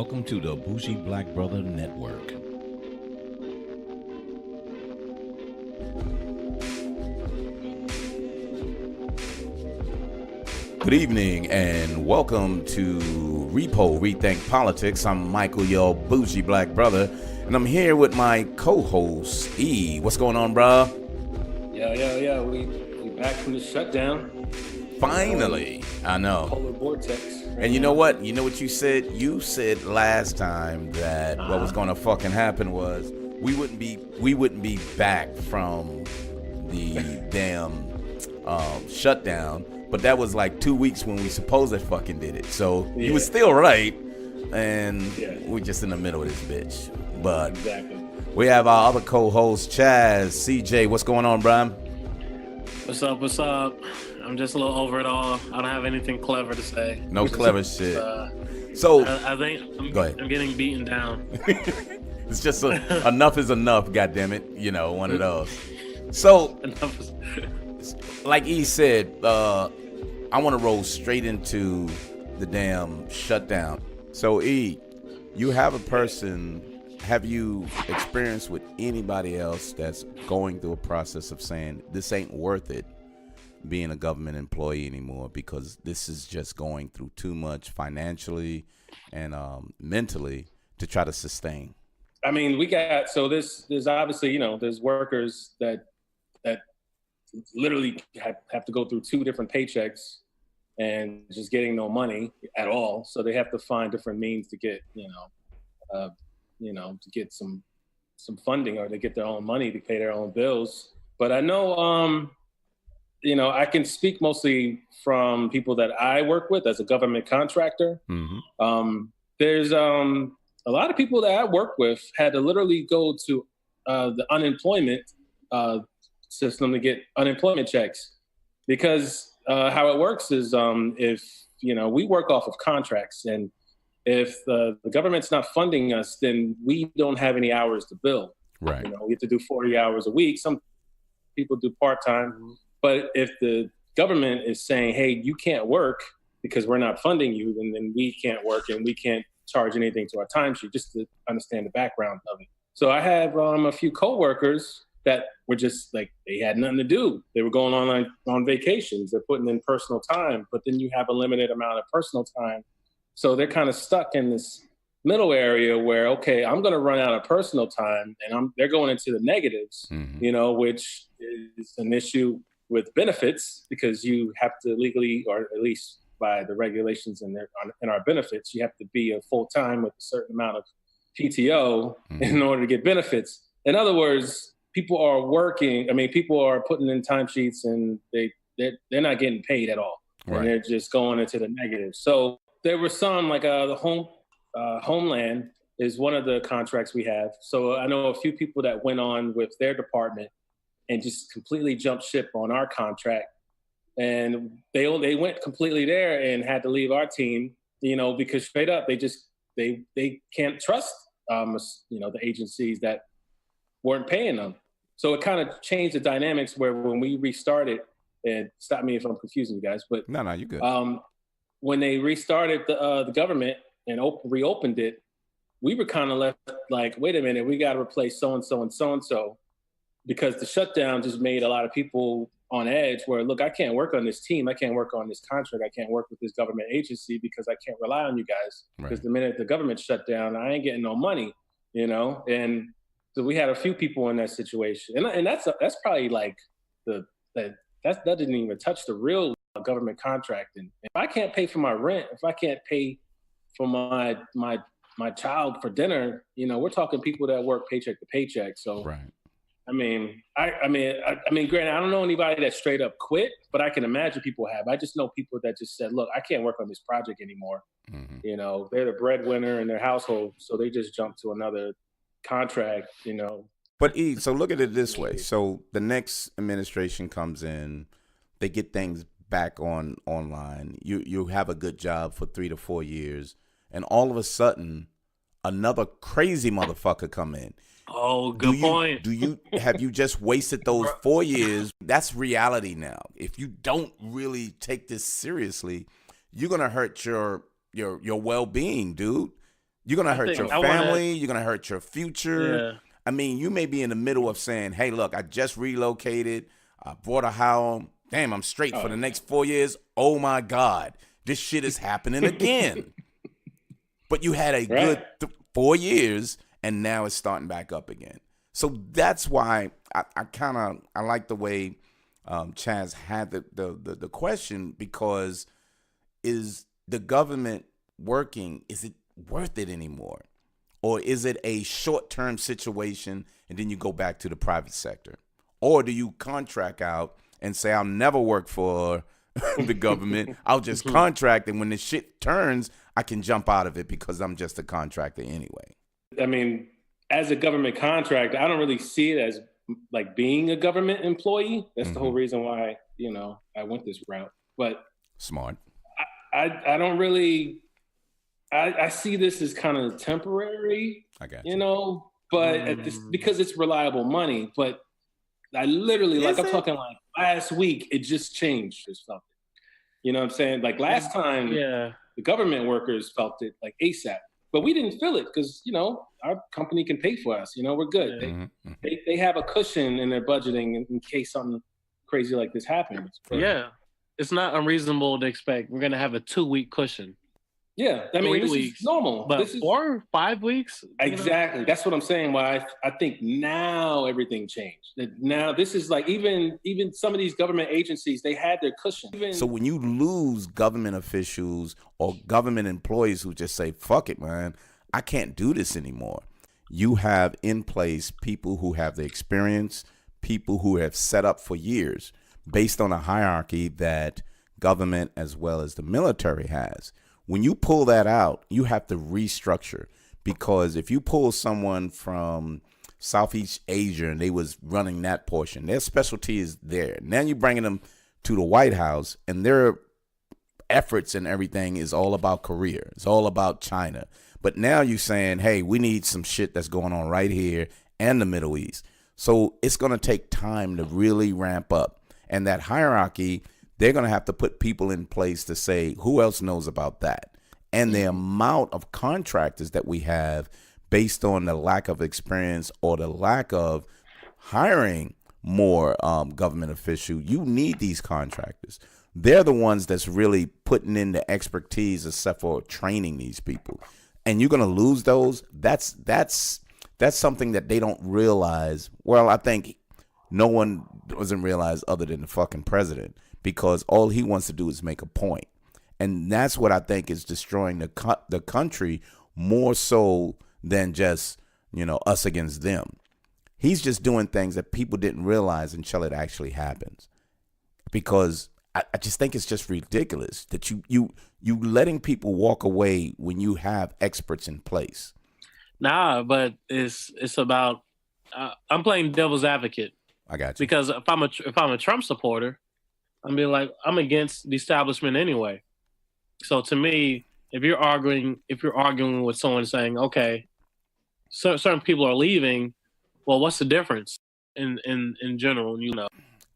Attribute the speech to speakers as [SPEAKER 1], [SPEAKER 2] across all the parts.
[SPEAKER 1] Welcome to the Bougie Black Brother Network. Good evening and welcome to Repo Rethink Politics. I'm Michael, your Bougie Black Brother, and I'm here with my co-host, E. What's going on, bruh?
[SPEAKER 2] Yeah. We back from the shutdown.
[SPEAKER 1] Finally. I know.
[SPEAKER 2] Polar vortex.
[SPEAKER 1] And you know what? You know what you said? You said last time that what was going to fucking happen was we wouldn't be back from the damn shutdown. But that was like 2 weeks when we supposedly fucking did it. So you was still right. And we're just in the middle of this bitch. But
[SPEAKER 2] exactly.
[SPEAKER 1] We have our other co-host, Chaz. CJ, what's going on, Brian?
[SPEAKER 3] What's up? I'm just a little over it all. I don't have anything clever to say.
[SPEAKER 1] No clever shit.
[SPEAKER 3] So I think
[SPEAKER 1] go ahead.
[SPEAKER 3] I'm getting beaten down.
[SPEAKER 1] It's just enough is enough, goddammit. You know, one of those. So, like E said, I want to roll straight into the damn shutdown. So, E, you have a person. Have you experienced with anybody else that's going through a process of saying this ain't worth it being a government employee anymore because this is just going through too much financially and mentally to try to sustain?
[SPEAKER 2] I mean, there's obviously, there's workers that literally have to go through two different paychecks and just getting no money at all. So they have to find different means to get, to get some funding, or to get their own money to pay their own bills. But I know, I can speak mostly from people that I work with as a government contractor.
[SPEAKER 1] Mm-hmm.
[SPEAKER 2] There's a lot of people that I work with had to literally go to the unemployment system to get unemployment checks, because how it works is if we work off of contracts, and if the government's not funding us, then we don't have any hours to bill.
[SPEAKER 1] Right.
[SPEAKER 2] We have to do 40 hours a week. Some people do part-time, but if the government is saying, hey, you can't work because we're not funding you, then we can't work and we can't charge anything to our timesheet, just to understand the background of it. So I have a few coworkers that were just like, they had nothing to do. They were going on vacations. They're putting in personal time, but then you have a limited amount of personal time. So they're kind of stuck in this middle area where, okay, I'm going to run out of personal time, and they're going into the negatives,
[SPEAKER 1] mm-hmm.
[SPEAKER 2] Which is an issue with benefits, because you have to legally, or at least by the regulations in our benefits, you have to be a full time with a certain amount of PTO
[SPEAKER 1] mm-hmm.
[SPEAKER 2] in order to get benefits. In other words, people are working. I mean, people are putting in timesheets and they're not getting paid at all,
[SPEAKER 1] right.
[SPEAKER 2] And they're just going into the negative. So there were some, like the Homeland is one of the contracts we have. So I know a few people that went on with their department and just completely jumped ship on our contract. And they went completely there and had to leave our team, because straight up, they can't trust, the agencies that weren't paying them. So it kind of changed the dynamics where when we restarted, and stop me if I'm confusing you guys, but
[SPEAKER 1] No, you're good.
[SPEAKER 2] When they restarted the government and reopened it, we were kind of left like, wait a minute, we got to replace so-and-so and so-and-so, because the shutdown just made a lot of people on edge where, look, I can't work on this team. I can't work on this contract. I can't work with this government agency because I can't rely on you guys.
[SPEAKER 1] Right.
[SPEAKER 2] Because the minute the government shut down, I ain't getting no money, And so we had a few people in that situation. And that's probably like that didn't even touch the real government contracting. If I can't pay for my rent, if I can't pay for my child for dinner, we're talking people that work paycheck to paycheck. So,
[SPEAKER 1] right.
[SPEAKER 2] I mean, granted, I don't know anybody that straight up quit, but I can imagine people have. I just know people that just said, look, I can't work on this project anymore.
[SPEAKER 1] Mm-hmm.
[SPEAKER 2] They're the breadwinner in their household, so they just jumped to another contract,
[SPEAKER 1] But E, so look at it this way. So the next administration comes in, they get things back online. You have a good job for 3 to 4 years, and all of a sudden, another crazy motherfucker come in.
[SPEAKER 3] Oh, good point.
[SPEAKER 1] Have you just wasted those 4 years? That's reality now. If you don't really take this seriously, you're gonna hurt your well-being, dude. You're going to hurt your family. You're going to hurt your future.
[SPEAKER 3] Yeah.
[SPEAKER 1] I mean, you may be in the middle of saying, hey, look, I just relocated. I bought a house. Damn, I'm straight for the next 4 years. Oh, my God. This shit is happening again. But you had a good 4 years, and now it's starting back up again. So that's why I like the way Chaz had the question, because is the government working? Is it worth it anymore? Or is it a short-term situation and then you go back to the private sector? Or do you contract out and say, I'll never work for the government. I'll just contract, and when the shit turns, I can jump out of it because I'm just a contractor anyway.
[SPEAKER 2] I mean, as a government contractor, I don't really see it as like being a government employee. That's the whole reason why, I went this route. But
[SPEAKER 1] smart.
[SPEAKER 2] I don't really, I see this as kind of temporary,
[SPEAKER 1] I got you.
[SPEAKER 2] But because it's reliable money. But I literally, I'm talking like last week, it just changed or something. You know what I'm saying? Like last time, the government workers felt it like ASAP, but we didn't feel it because, our company can pay for us. We're good. They have a cushion in their budgeting in case something crazy like this happens. But,
[SPEAKER 3] yeah. It's not unreasonable to expect we're going to have a 2-week cushion.
[SPEAKER 2] Yeah, I mean, this is normal.
[SPEAKER 3] But
[SPEAKER 2] this is
[SPEAKER 3] 4 or 5 weeks?
[SPEAKER 2] Exactly. That's what I'm saying. Why I think now everything changed. Now this is like even some of these government agencies, they had their cushion.
[SPEAKER 1] So when you lose government officials or government employees who just say, fuck it, man, I can't do this anymore. You have in place people who have the experience, people who have set up for years based on a hierarchy that government as well as the military has. When you pull that out, you have to restructure, because if you pull someone from Southeast Asia and they was running that portion, their specialty is there. Now you're bringing them to the White House and their efforts and everything is all about Korea. It's all about China. But now you're saying, hey, we need some shit that's going on right here and the Middle East. So it's going to take time to really ramp up. And that hierarchy, they're going to have to put people in place to say, who else knows about that? And the amount of contractors that we have based on the lack of experience or the lack of hiring more government officials, you need these contractors. They're the ones that's really putting in the expertise except for training these people. And you're going to lose those. That's something that they don't realize. Well, I think no one doesn't realize other than the fucking president, because all he wants to do is make a point. And that's what I think is destroying the country more so than just, us against them. He's just doing things that people didn't realize until it actually happens. Because I just think it's just ridiculous that you letting people walk away when you have experts in place.
[SPEAKER 3] Nah, but it's about I'm playing devil's advocate.
[SPEAKER 1] I got you.
[SPEAKER 3] Because if I'm a Trump supporter, I'm against the establishment anyway. So to me, if you're arguing with someone saying, okay, certain people are leaving, well, what's the difference in general?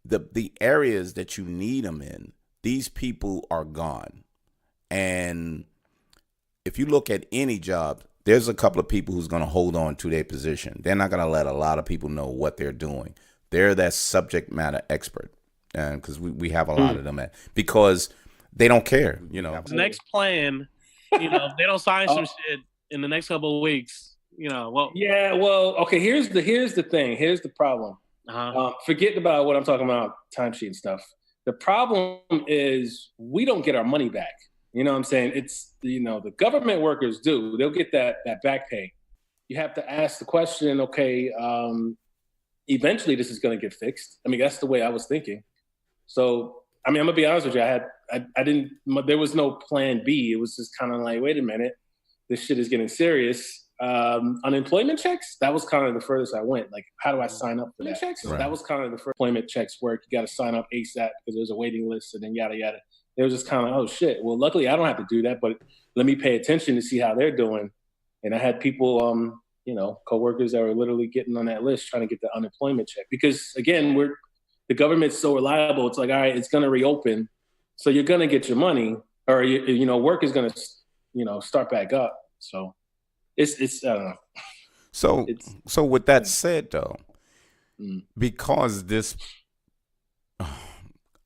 [SPEAKER 1] The areas that you need them in, these people are gone. And if you look at any job, there's a couple of people who's going to hold on to their position. They're not going to let a lot of people know what they're doing. They're that subject matter expert, because we have a lot of them because they don't care.
[SPEAKER 3] The next plan, if they don't sign some shit in the next couple of weeks, well.
[SPEAKER 2] Yeah, well, okay. Here's the thing. Here's the problem. Forget about what I'm talking about, timesheet and stuff. The problem is we don't get our money back. You know what I'm saying? It's, the government workers do. They'll get that back pay. You have to ask the question, okay, eventually this is going to get fixed. I mean, that's the way I was thinking. So, I mean, I'm going to be honest with you. I didn't, there was no plan B. It was just kind of like, wait a minute, this shit is getting serious. Unemployment checks, that was kind of the furthest I went. Like, how do I sign up for that? Checks? Right. That was kind of the first employment checks work. You got to sign up ASAP because there's a waiting list and then yada, yada. It was just kind of, oh shit. Well, luckily I don't have to do that, but let me pay attention to see how they're doing. And I had people, coworkers that were literally getting on that list trying to get the unemployment check because again, the government's so reliable. It's like, all right, it's going to reopen. So you're going to get your money or, work is going to, start back up. So It's I don't know.
[SPEAKER 1] So with that said, though, because this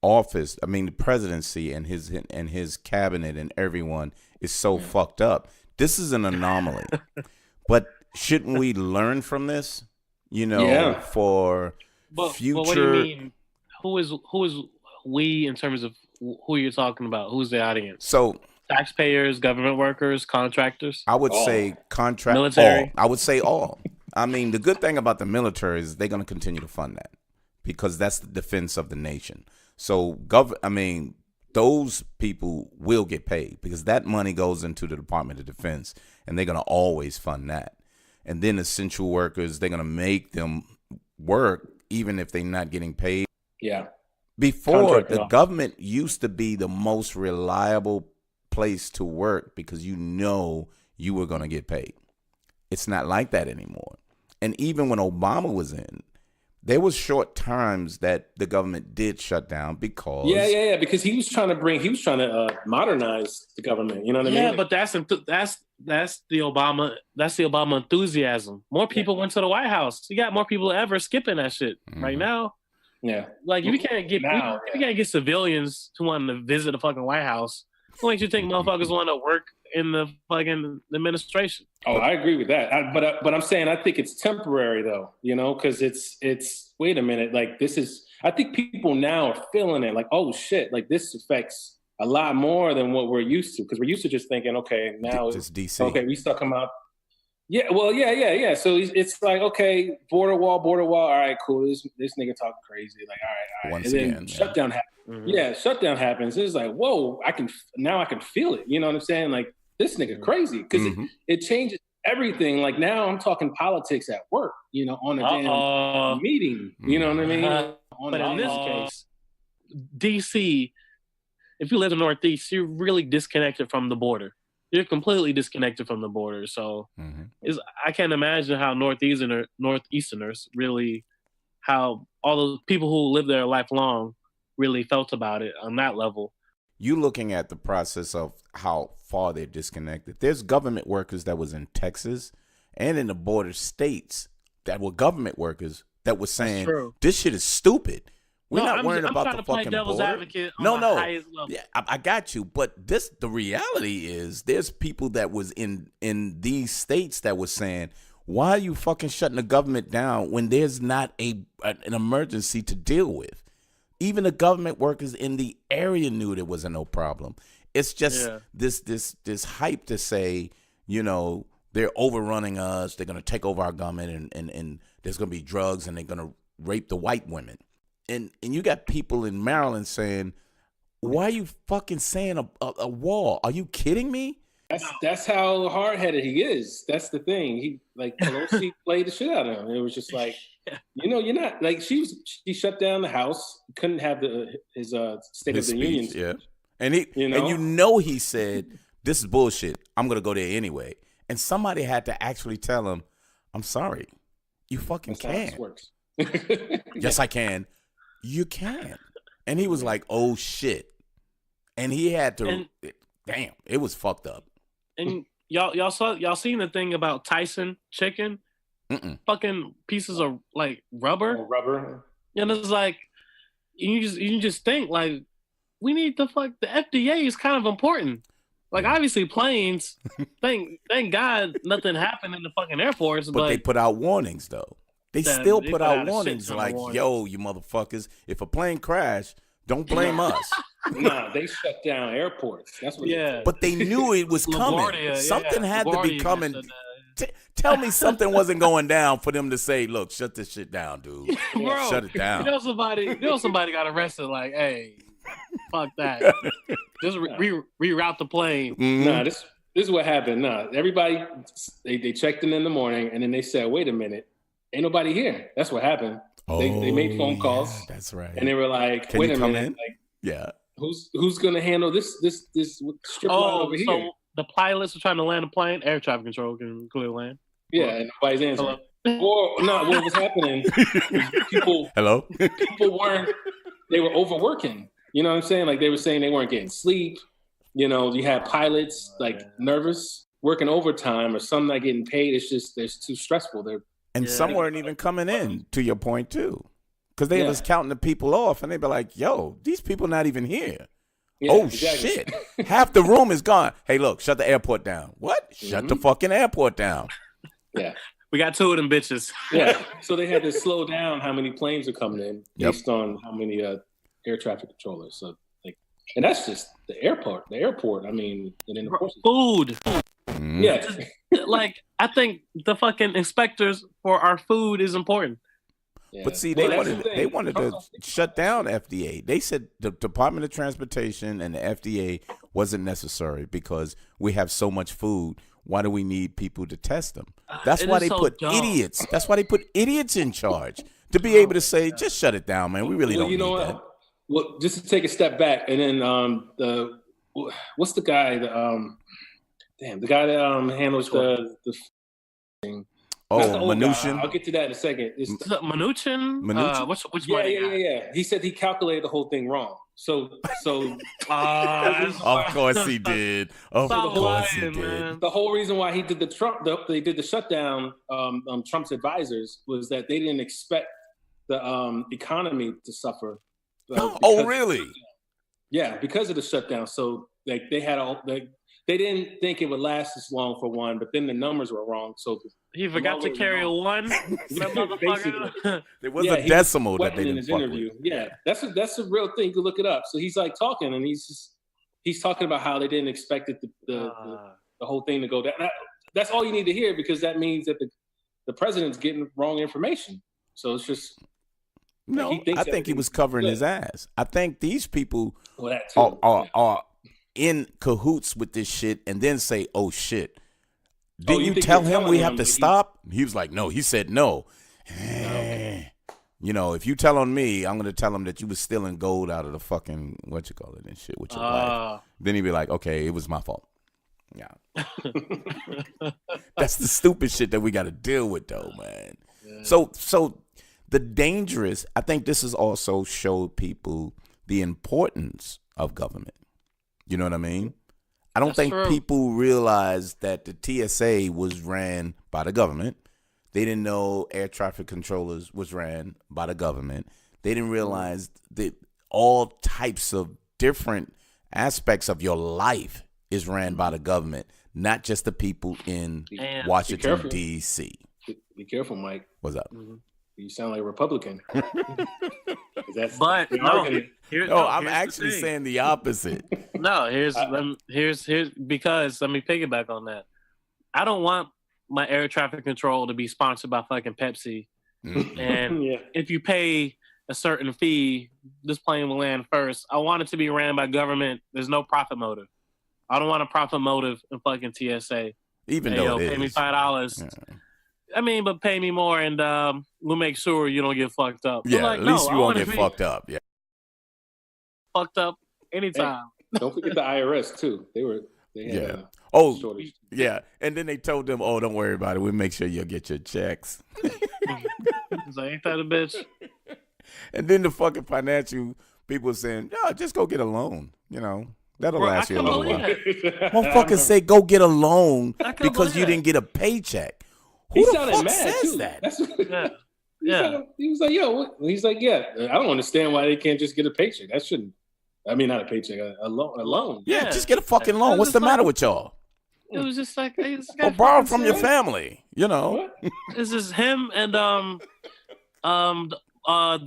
[SPEAKER 1] office, I mean, the presidency and his cabinet and everyone is so fucked up. This is an anomaly. But shouldn't we learn from this? You know, for future.
[SPEAKER 3] But what do you mean? Who is we in terms of who you're talking about? Who's the audience?
[SPEAKER 1] So
[SPEAKER 3] taxpayers, government workers, contractors.
[SPEAKER 1] I would say
[SPEAKER 3] military.
[SPEAKER 1] I would say all. I mean, the good thing about the military is they're going to continue to fund that because that's the defense of the nation. So those people will get paid because that money goes into the Department of Defense, and they're going to always fund that. And then essential workers, they're going to make them work even if they're not getting paid.
[SPEAKER 2] Yeah.
[SPEAKER 1] Before, the government used to be the most reliable place to work because you were going to get paid. It's not like that anymore. And even when Obama was in, there was short times that the government did shut down because
[SPEAKER 2] because he was trying to modernize the government. You know what I mean?
[SPEAKER 3] Yeah, but that's the Obama enthusiasm. More people went to the White House. You got more people ever skipping that shit right now.
[SPEAKER 2] Yeah,
[SPEAKER 3] like you can't get civilians to want to visit the fucking White House. What makes you think motherfuckers want to work in the fucking administration?
[SPEAKER 2] Oh, I agree with that. But I'm saying I think it's temporary though, you know, because it's wait a minute, like I think people now are feeling it, like, oh shit, like this affects a lot more than what we're used to, because we're used to just thinking, okay, now
[SPEAKER 1] it's DC.
[SPEAKER 2] Okay, we stuck them out. Yeah, well, yeah. So it's like, okay, border wall. All right, cool. This nigga talking crazy. Like, all right.
[SPEAKER 1] Once
[SPEAKER 2] and then
[SPEAKER 1] again,
[SPEAKER 2] shutdown happens. Mm-hmm. Yeah, shutdown happens. It's like, whoa, I can feel it. You know what I'm saying? Like, this nigga crazy because it changes everything. Like now, I'm talking politics at work. You know, on a damn meeting. You know what I mean?
[SPEAKER 3] But in this case, DC, if you live in the Northeast, you're really disconnected from the border. You're completely disconnected from the border. So I can't imagine how Northeasterners really, how all the people who live there lifelong really felt about it on that level.
[SPEAKER 1] You looking at the process of how far they're disconnected. There's government workers that was in Texas and in the border states that were government workers that were saying, this shit is stupid. We're not worrying about the fucking border. No. Yeah, I got you. But the reality is there's people that was in these states that was saying, why are you fucking shutting the government down when there's not an emergency to deal with? Even the government workers in the area knew there wasn't no problem. It's just this hype to say, you know, they're overrunning us. They're going to take over our government and there's going to be drugs and they're going to rape the white women. And you got people in Maryland saying, why are you fucking saying a wall? Are you kidding me?
[SPEAKER 2] That's how hard-headed he is. That's the thing. He Pelosi played the shit out of him. It was just like, you know, you're not like she shut down the House, couldn't have his State of the Union speech.
[SPEAKER 1] Yeah. And he said, this is bullshit. I'm gonna go there anyway. And somebody had to actually tell him, I'm sorry. You fucking can't. How this works. Yes, I can. You can. And he was like, oh shit. And he had to damn, it was fucked up.
[SPEAKER 3] And y'all seen the thing about Tyson chicken? Fucking pieces of like rubber.
[SPEAKER 2] Oh, rubber.
[SPEAKER 3] And it's like you just think like we need the FDA is kind of important. Like obviously planes, thank God nothing happened in the fucking airports.
[SPEAKER 1] But they put out warnings though. They still put out warnings like, yo, you motherfuckers, if a plane crash, don't blame us.
[SPEAKER 2] Nah, they shut down airports. That's what.
[SPEAKER 1] Yeah, but they knew it was coming. Something had to be coming. Tell me something wasn't going down for them to say, look, shut this shit down, dude.
[SPEAKER 3] Bro,
[SPEAKER 1] shut it down.
[SPEAKER 3] Somebody got arrested like, hey, fuck that. Just reroute the plane.
[SPEAKER 2] Nah, this is what happened. Nah, everybody, they checked in the morning and then they said, wait a minute. Ain't nobody here. That's what happened. They made phone calls.
[SPEAKER 1] That's right.
[SPEAKER 2] And they were like,
[SPEAKER 1] Can
[SPEAKER 2] wait
[SPEAKER 1] you
[SPEAKER 2] a
[SPEAKER 1] come
[SPEAKER 2] minute.
[SPEAKER 1] In?
[SPEAKER 2] Like,
[SPEAKER 1] yeah.
[SPEAKER 2] Who's gonna handle this strip line over here?
[SPEAKER 3] So the pilots are trying to land a plane. Air traffic control can clear land.
[SPEAKER 2] Yeah, and nobody's answering. Or no, what was happening? People they were overworking. You know what I'm saying? Like they were saying they weren't getting sleep. You know, you had pilots like nervous. working overtime or some not getting paid. It's just it's too stressful.
[SPEAKER 1] Some weren't even coming in. To your point too, because they was counting the people off, and they'd be like, "Yo, these people not even here." Yeah, exactly. Shit! Half the room is gone. Hey, look, shut the airport down. What? Shut the fucking airport down.
[SPEAKER 2] Yeah.
[SPEAKER 3] We got 2 of them bitches.
[SPEAKER 2] Yeah. So they had to slow down how many planes are coming in based on how many air traffic controllers. So and that's just the airport. The airport. I mean, and then of course
[SPEAKER 3] food.
[SPEAKER 2] Yeah.
[SPEAKER 3] Like I think the fucking inspectors for our food is important.
[SPEAKER 1] Yeah. But see, they wanted to shut down FDA. They said the Department of Transportation and the FDA wasn't necessary because we have so much food. Why do we need people to test them? That's why they put idiots. That's why they put idiots in charge to be able to say, just shut it down, man. We really don't need that.
[SPEAKER 2] Well, just to take a step back, and then what's the guy? The guy that handles the thing.
[SPEAKER 1] Mnuchin.
[SPEAKER 2] I'll get to that in a second. It's
[SPEAKER 3] Mnuchin? Which
[SPEAKER 2] yeah. He said he calculated the whole thing wrong. So
[SPEAKER 1] of course he did. Of course he did.
[SPEAKER 2] Man. The whole reason why he did they did the shutdown, Trump's advisors, was that they didn't expect the economy to suffer.
[SPEAKER 1] Oh, really?
[SPEAKER 2] Yeah, because of the shutdown. So they didn't think it would last this long for one, but then the numbers were wrong. So
[SPEAKER 3] he forgot to carry a 1.
[SPEAKER 1] There was a decimal that they didn't
[SPEAKER 2] in his interview. With. Yeah, that's a real thing. You can look it up. So he's like talking, and he's talking about how they didn't expect it the whole thing to go down. That's all you need to hear, because that means that the president's getting wrong information. So it's just.
[SPEAKER 1] No, I think he was covering his ass. I think these people are in cahoots with this shit, and then say, "Oh shit, did you tell him we have to stop?" He was like, "No." He said, "No." Okay. You know, if you tell on me, I'm gonna tell him that you was stealing gold out of the fucking and shit with your wife. Then he'd be like, "Okay, it was my fault." Yeah, that's the stupid shit that we got to deal with, though, man. Yeah. So. The dangerous, I think this has also showed people the importance of government. You know what I mean? I don't think people realize that the TSA was ran by the government. They didn't know air traffic controllers was ran by the government. They didn't realize that all types of different aspects of your life is ran by the government, not just the people in Washington, D.C.
[SPEAKER 2] Be careful, Mike.
[SPEAKER 1] What's up?
[SPEAKER 2] Mm-hmm. You sound like a Republican.
[SPEAKER 3] But
[SPEAKER 1] I'm actually saying the opposite.
[SPEAKER 3] No, here's because let me piggyback on that. I don't want my air traffic control to be sponsored by fucking Pepsi. Mm-hmm. And if you pay a certain fee, this plane will land first. I want it to be ran by government. There's no profit motive. I don't want a profit motive in fucking TSA.
[SPEAKER 1] Even though it
[SPEAKER 3] pay
[SPEAKER 1] is.
[SPEAKER 3] Me $5. Yeah. I mean, but pay me more, and we'll make sure you don't get fucked up.
[SPEAKER 1] Yeah, at least you won't get fucked up. Yeah,
[SPEAKER 3] fucked up anytime.
[SPEAKER 2] Hey, don't forget the IRS too. They had shortage.
[SPEAKER 1] Yeah, and then they told them, "Oh, don't worry about it. We'll make sure you'll get your checks."
[SPEAKER 3] So ain't that a bitch?
[SPEAKER 1] And then the fucking financial people saying, "No, just go get a loan." You know. That'll last you a little while. Motherfuckers say go get a loan because you didn't get a paycheck. Who the fuck says that?
[SPEAKER 2] He was like, yo, he's like, yeah, I don't understand why they can't just get a paycheck. That shouldn't, I mean, not a paycheck, a loan.
[SPEAKER 1] Yeah, just get a fucking loan. What's the matter with y'all?
[SPEAKER 3] It was just like, hey,
[SPEAKER 1] or borrow from your family, you know.
[SPEAKER 3] This is him and the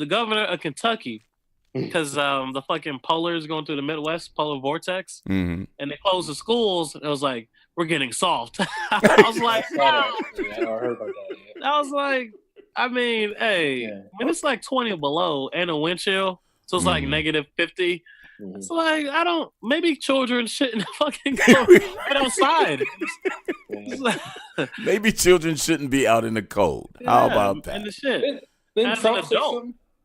[SPEAKER 3] governor of Kentucky. Because the fucking polar is going through the Midwest, polar vortex, and they closed the schools. It was like, we're getting soft. I was like, no.
[SPEAKER 2] I heard about that. Yeah.
[SPEAKER 3] I was like, I mean, hey, when it's like 20 below and a wind chill, so it's like negative 50. It's like, maybe children shouldn't fucking go right outside.
[SPEAKER 1] Maybe children shouldn't be out in the cold. How about that?
[SPEAKER 3] And the shit.
[SPEAKER 2] Then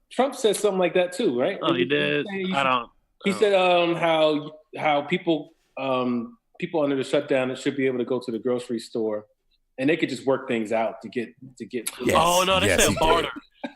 [SPEAKER 2] Trump said something like that too, right?
[SPEAKER 3] Oh, he did.
[SPEAKER 2] He said how people under the shutdown should be able to go to the grocery store, and they could just work things out to get.
[SPEAKER 1] Yes.
[SPEAKER 3] Oh no, they said barter.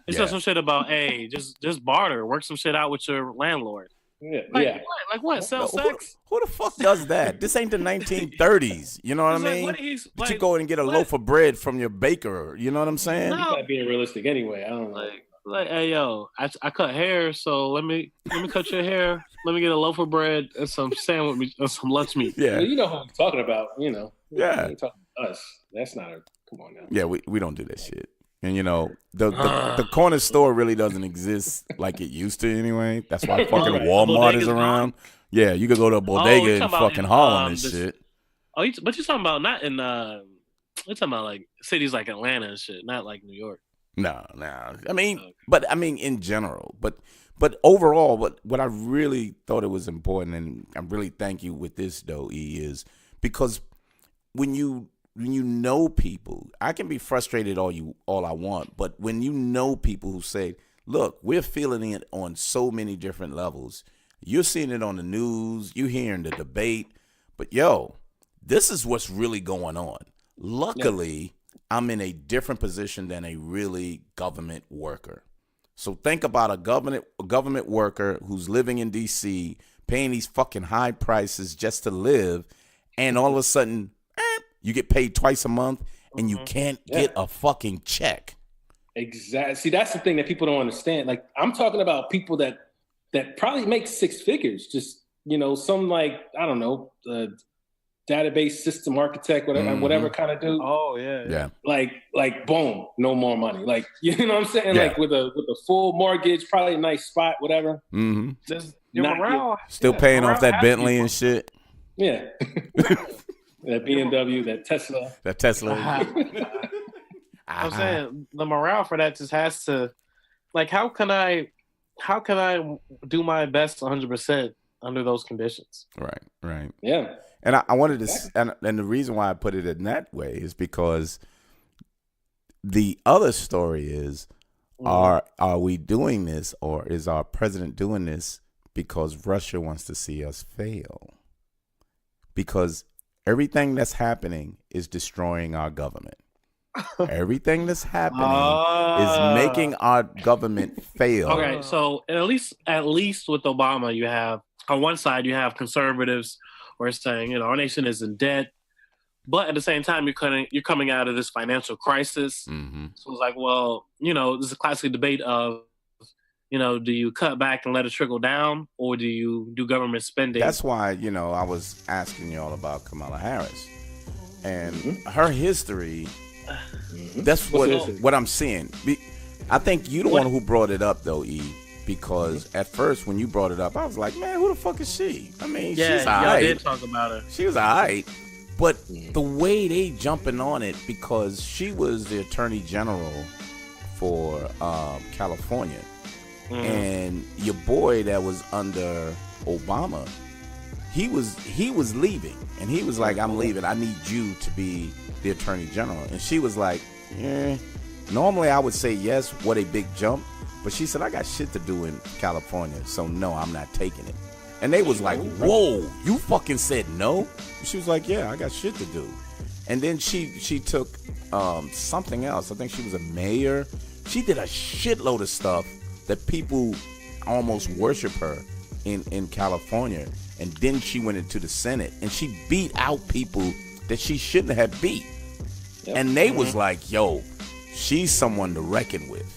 [SPEAKER 3] They said some shit about just barter, work some shit out with your landlord.
[SPEAKER 2] Yeah,
[SPEAKER 3] Like,
[SPEAKER 2] yeah.
[SPEAKER 3] like what? Sell sex?
[SPEAKER 1] Who the fuck does that? This ain't the 1930s. You know what I
[SPEAKER 3] It's like,
[SPEAKER 1] mean?
[SPEAKER 3] what he's
[SPEAKER 1] But you
[SPEAKER 3] like,
[SPEAKER 1] go and get a
[SPEAKER 3] what?
[SPEAKER 1] loaf of bread from your baker. You know what I'm saying?
[SPEAKER 3] No.
[SPEAKER 2] He's not being realistic anyway. I don't know.
[SPEAKER 3] Like, hey yo, I cut hair, so let me cut your hair. Let me get a loaf of bread and some sandwich meat and some lunch meat.
[SPEAKER 1] Yeah.
[SPEAKER 2] You know who I'm talking about. You know.
[SPEAKER 1] Yeah.
[SPEAKER 2] You talking about us. That's not a. Come on now.
[SPEAKER 1] Yeah, we don't do that shit. And you know, the corner store really doesn't exist like it used to anyway. That's why fucking Walmart is around. Yeah, you could go to a bodega in fucking Harlem and shit.
[SPEAKER 3] Oh, but you're talking about not in you're talking about like cities like Atlanta and shit, not like New York.
[SPEAKER 1] No. I mean in general. But overall, what I really thought it was important, and I really thank you with this though, E, is because when you know people, I can be frustrated all I want, but when you know people who say, look, we're feeling it on so many different levels. You're seeing it on the news, you're hearing the debate, but yo, this is what's really going on. Luckily, I'm in a different position than a really government worker. So think about a government worker who's living in DC, paying these fucking high prices just to live, and all of a sudden, you get paid twice a month, and you can't get a fucking check.
[SPEAKER 2] Exactly. See, that's the thing that people don't understand. Like, I'm talking about people that probably make six figures. Just, you know, some like, I don't know, database system architect, whatever kind of dude.
[SPEAKER 3] Oh yeah.
[SPEAKER 2] Like boom, no more money. Like, you know what I'm saying?
[SPEAKER 1] Yeah.
[SPEAKER 2] Like with a full mortgage, probably a nice spot, whatever.
[SPEAKER 1] Mm-hmm.
[SPEAKER 3] Just your morale.
[SPEAKER 1] Still paying off that Bentley and shit.
[SPEAKER 2] Yeah. That BMW, that Tesla.
[SPEAKER 3] I'm saying the morale for that just has to, like, how can I do my best 100% under those conditions?
[SPEAKER 1] Right.
[SPEAKER 2] Yeah.
[SPEAKER 1] And I wanted to, and the reason why I put it in that way is because the other story is, are we doing this, or is our president doing this because Russia wants to see us fail? Because everything that's happening is destroying our government. Everything that's happening is making our government fail.
[SPEAKER 3] Okay, so at least with Obama, you have on one side you have conservatives who are saying, you know, our nation is in debt, but at the same time you're coming out of this financial crisis.
[SPEAKER 1] Mm-hmm.
[SPEAKER 3] So it's like, well, you know, this is a classic debate of, you know, do you cut back and let it trickle down, or do you do government spending?
[SPEAKER 1] That's why, you know, I was asking you all about Kamala Harris and her history. That's what I'm seeing. I think you the one who brought it up, though, E, because at first when you brought it up, I was like, man, who the fuck is she? I mean, she's all right.
[SPEAKER 3] Y'all did talk about her.
[SPEAKER 1] She was all right. But the way they jumping on it, because she was the attorney general for California. And your boy that was under Obama, he was leaving, and he was like, I'm leaving. I need you to be the attorney general. And she was like, normally I would say yes, what a big jump. But she said, I got shit to do in California, so no, I'm not taking it. And they was like, whoa, you fucking said no? She was like, yeah, I got shit to do. And then she took something else. I think she was a mayor. She did a shitload of stuff that people almost worship her in California. And then she went into the Senate, and she beat out people that she shouldn't have beat. Yep. And they was like, yo, she's someone to reckon with.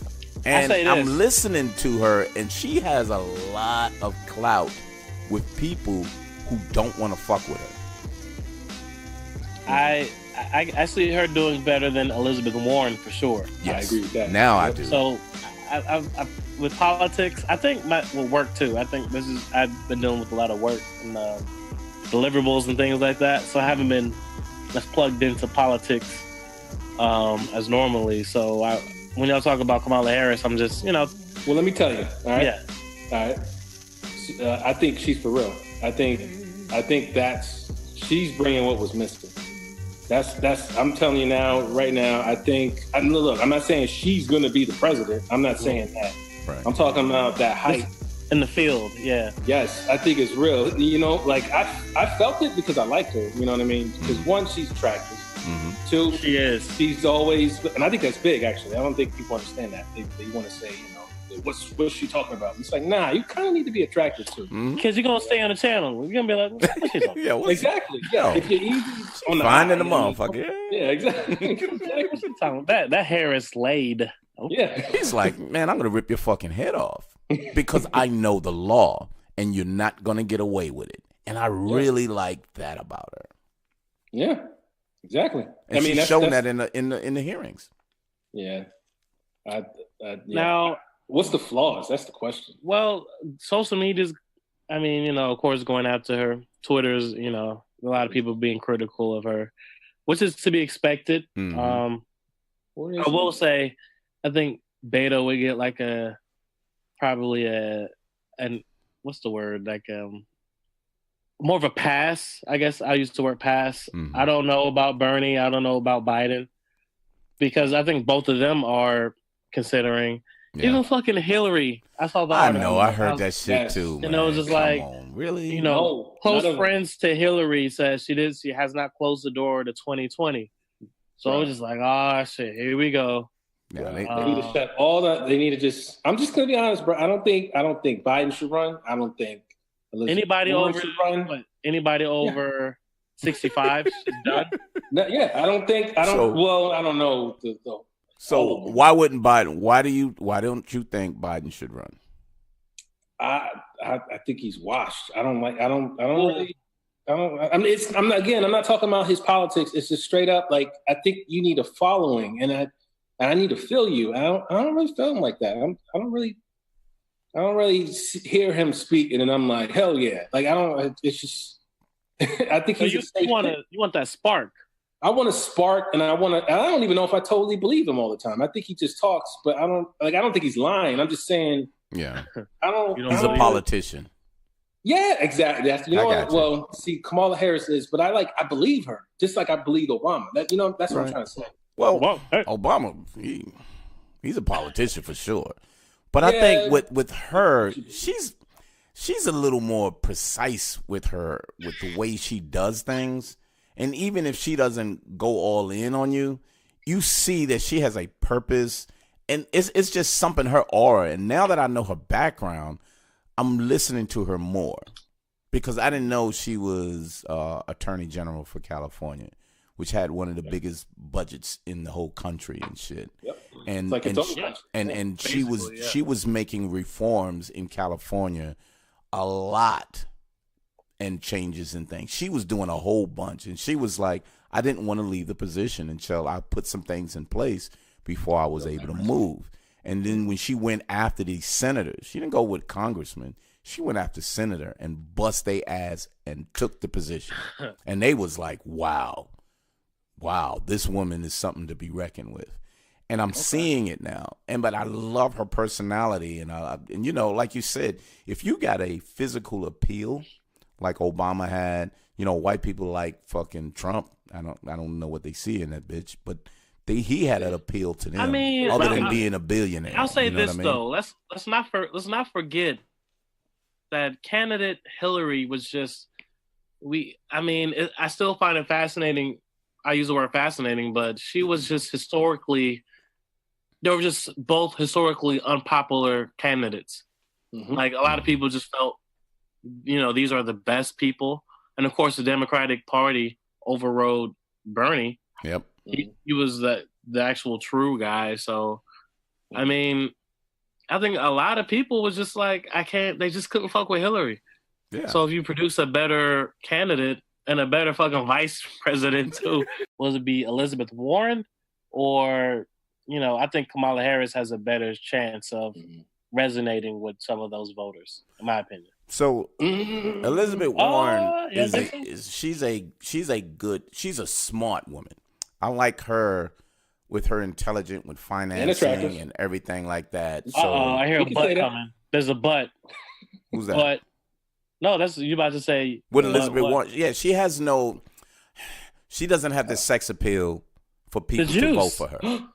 [SPEAKER 1] And I'm listening to her, and she has a lot of clout with people who don't want to fuck with her.
[SPEAKER 3] I see her doing better than Elizabeth Warren for sure.
[SPEAKER 1] Yes.
[SPEAKER 2] I agree with that.
[SPEAKER 1] Now I do.
[SPEAKER 3] So I with politics, I think will work too. I think I've been dealing with a lot of work and deliverables and things like that. So I haven't been as plugged into politics as normally. So when y'all talk about Kamala Harris, I'm just, you know.
[SPEAKER 2] Well, let me tell you. All right.
[SPEAKER 3] Yeah.
[SPEAKER 2] All right. I think she's for real. I think she's bringing what was missing. That's. I'm telling you now, right now. Look, I'm not saying she's going to be the president. I'm not saying that.
[SPEAKER 1] Right.
[SPEAKER 2] I'm talking about that hype
[SPEAKER 3] in the field. Yeah.
[SPEAKER 2] Yes, I think it's real. You know, like I felt it because I liked her. You know what I mean? Because one, she's attractive.
[SPEAKER 1] Mm-hmm.
[SPEAKER 2] Two,
[SPEAKER 3] she is.
[SPEAKER 2] She's always, and I think that's big. Actually, I don't think people understand that. They want to say, you know, What's she talking about? It's like, nah, you kind of need to be attracted to.
[SPEAKER 3] Because you're gonna stay on the channel. You're gonna be like, what's she talking about?
[SPEAKER 2] Exactly. Yeah. If you're easy on the
[SPEAKER 1] finding the
[SPEAKER 2] eye,
[SPEAKER 1] motherfucker.
[SPEAKER 2] Yeah, exactly.
[SPEAKER 3] What's she talking about? That hair is laid. Okay.
[SPEAKER 2] Yeah.
[SPEAKER 1] He's like, man, I'm gonna rip your fucking head off because I know the law, and you're not gonna get away with it. And I really like that about her.
[SPEAKER 2] Yeah. Exactly.
[SPEAKER 1] And she's shown that in the hearings.
[SPEAKER 2] Yeah.
[SPEAKER 3] Now,
[SPEAKER 2] what's the flaws? That's the question.
[SPEAKER 3] Well, social media's, I mean, of course, going after her. Twitter's, a lot of people being critical of her, which is to be expected.
[SPEAKER 1] Mm-hmm.
[SPEAKER 3] I will say, I think Beto would get like probably what's the word? Like more of a pass. I guess I used the word pass.
[SPEAKER 1] Mm-hmm.
[SPEAKER 3] I don't know about Bernie. I don't know about Biden, because I think both of them are considering. Yeah. Even fucking Hillary. I saw that.
[SPEAKER 1] I know. I heard that shit too. Man.
[SPEAKER 3] And it was just like,
[SPEAKER 1] really?
[SPEAKER 3] Close friends to Hillary says she has not closed the door to 2020. So I was just like, oh shit, here we go.
[SPEAKER 2] Yeah, they need to shut all that. They need to just. I'm just gonna be honest, bro. I don't think Biden should run. I don't think
[SPEAKER 3] anybody over 65 is done.
[SPEAKER 2] No, yeah, I don't think. I don't. Well, I don't know.
[SPEAKER 1] So why wouldn't Biden? Why don't you think Biden should run?
[SPEAKER 2] I think he's washed. I mean, I'm not talking about his politics. It's just straight up. Like, I think you need a following, and I need to feel you. I don't really feel him like that. I don't really hear him speak, and then I'm like, hell yeah. Like, I don't. It's just. I think
[SPEAKER 3] so you want that spark.
[SPEAKER 2] I want a spark, and I don't even know if I totally believe him all the time. I think he just talks, but I don't think he's lying. I'm just saying.
[SPEAKER 1] Yeah.
[SPEAKER 2] He's
[SPEAKER 1] a politician.
[SPEAKER 2] Yeah, exactly. You know what? Well, see, Kamala Harris is, but I believe her, just like I believe Obama. That's what I'm trying to say.
[SPEAKER 1] Well, Obama, he's a politician for sure. But I think with her, she's a little more precise with the way she does things. And even if she doesn't go all in on you, you see that she has a purpose, and it's just something, her aura. And now that I know her background, I'm listening to her more, because I didn't know she was Attorney General for California, which had one of the biggest budgets in the whole country and shit.
[SPEAKER 2] Yep.
[SPEAKER 1] And she was making reforms in California a lot. And changes and things. She was doing a whole bunch, and she was like, I didn't want to leave the position until I put some things in place before I was able to move. And then when she went after these senators, she didn't go with congressmen. She went after senator and bust their ass and took the position. And they was like, wow, this woman is something to be reckoned with. And I'm seeing it now. But I love her personality. And like you said, if you got a physical appeal like Obama had, white people like fucking Trump. I don't know what they see in that bitch, but he had an appeal to them.
[SPEAKER 3] I mean,
[SPEAKER 1] other than being a billionaire.
[SPEAKER 3] I'll say this though. Let's not forget that candidate Hillary was just. I still find it fascinating. I use the word fascinating, but she was just historically. They were just both historically unpopular candidates. Mm-hmm. Like, a lot of people just felt. These are the best people. And of course, the Democratic Party overrode Bernie.
[SPEAKER 1] Yep.
[SPEAKER 3] He was the actual true guy. So, I mean, I think a lot of people was just like, they just couldn't fuck with Hillary. Yeah. So if you produce a better candidate and a better fucking vice president too, was it be Elizabeth Warren or, I think Kamala Harris has a better chance of resonating with some of those voters, in my opinion.
[SPEAKER 1] So Elizabeth Warren she's a smart woman. I like her with her intelligent with financing and everything like that. So
[SPEAKER 3] I hear a butt coming. There's a butt.
[SPEAKER 1] Who's that?
[SPEAKER 3] But no, that's you about to say.
[SPEAKER 1] With Elizabeth Warren, yeah, she doesn't have the sex appeal for people to vote for her.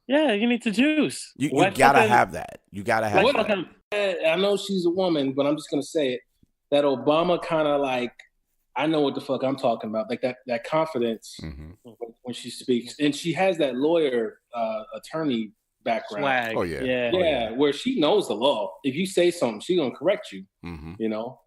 [SPEAKER 3] Yeah, you need the juice.
[SPEAKER 1] You gotta have that. You gotta have that.
[SPEAKER 2] I know she's a woman, but I'm just gonna say it. That Obama kind of like, I know what the fuck I'm talking about. Like that confidence when she speaks, and she has that lawyer attorney background.
[SPEAKER 3] Swag.
[SPEAKER 1] Oh, yeah.
[SPEAKER 3] Yeah.
[SPEAKER 2] Yeah, where she knows the law. If you say something, she's gonna correct you.
[SPEAKER 1] Mm-hmm.
[SPEAKER 2] You know.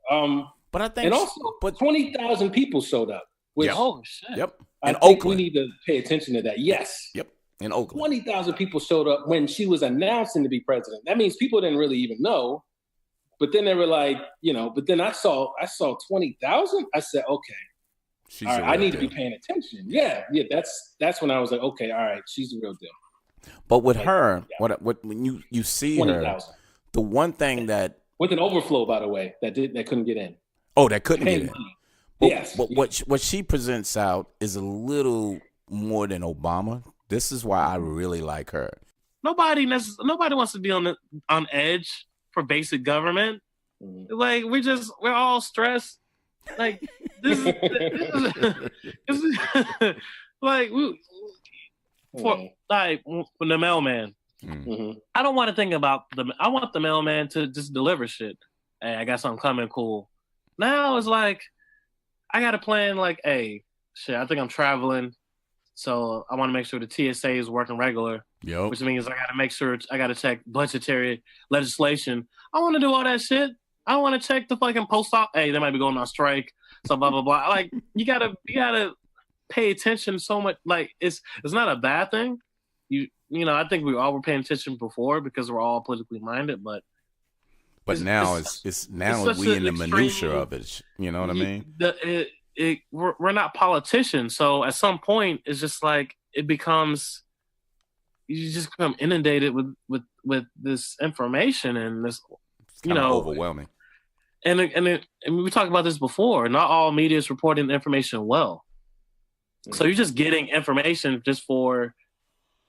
[SPEAKER 1] But I think,
[SPEAKER 2] And also, 20,000 people showed up. Which
[SPEAKER 3] Oh shit.
[SPEAKER 1] Yep.
[SPEAKER 2] I
[SPEAKER 1] In
[SPEAKER 2] think
[SPEAKER 1] Oakland.
[SPEAKER 2] we need to pay attention to that. Yes.
[SPEAKER 1] Yep. In Oakland.
[SPEAKER 2] 20,000 people showed up when she was announcing to be president. That means people didn't really even know. But then they were like, but then I saw 20,000. I said, okay,
[SPEAKER 1] She's
[SPEAKER 2] all right,
[SPEAKER 1] a
[SPEAKER 2] I
[SPEAKER 1] real
[SPEAKER 2] need
[SPEAKER 1] deal.
[SPEAKER 2] to be paying attention. Yeah. That's when I was like, okay, all right, she's the real deal.
[SPEAKER 1] But with her, what when you see
[SPEAKER 2] 20,000
[SPEAKER 1] her, the one thing that
[SPEAKER 2] with an overflow, by the way, that couldn't get in.
[SPEAKER 1] that couldn't
[SPEAKER 2] Paying
[SPEAKER 1] get in.
[SPEAKER 2] money.
[SPEAKER 1] But,
[SPEAKER 2] Yes.
[SPEAKER 1] But what she presents out is a little more than Obama. This is why I really like her.
[SPEAKER 3] Nobody wants to be on edge for basic government.
[SPEAKER 2] Mm-hmm.
[SPEAKER 3] Like we're all stressed. Like this is like for the mailman.
[SPEAKER 2] Mm-hmm.
[SPEAKER 3] I don't want to think about I want the mailman to just deliver shit. Hey, I got something coming, cool. Now it's like I got a plan. Like, hey, shit, I think I'm traveling, so I want to make sure the TSA is working regular.
[SPEAKER 1] Yep.
[SPEAKER 3] Which means I got to make sure I got to check budgetary legislation. I want to do all that shit. I want to check the fucking post office. Hey, they might be going on strike. So blah blah blah. Like you gotta pay attention so much. Like it's not a bad thing. I think we all were paying attention before because we're all politically minded. But
[SPEAKER 1] now it's we in the minutia of it. You know what I mean?
[SPEAKER 3] We're not politicians, so at some point it's just like it becomes. You just become inundated with this information and this,
[SPEAKER 1] overwhelming.
[SPEAKER 3] And we talked about this before. Not all media is reporting the information well, so you're just getting information just for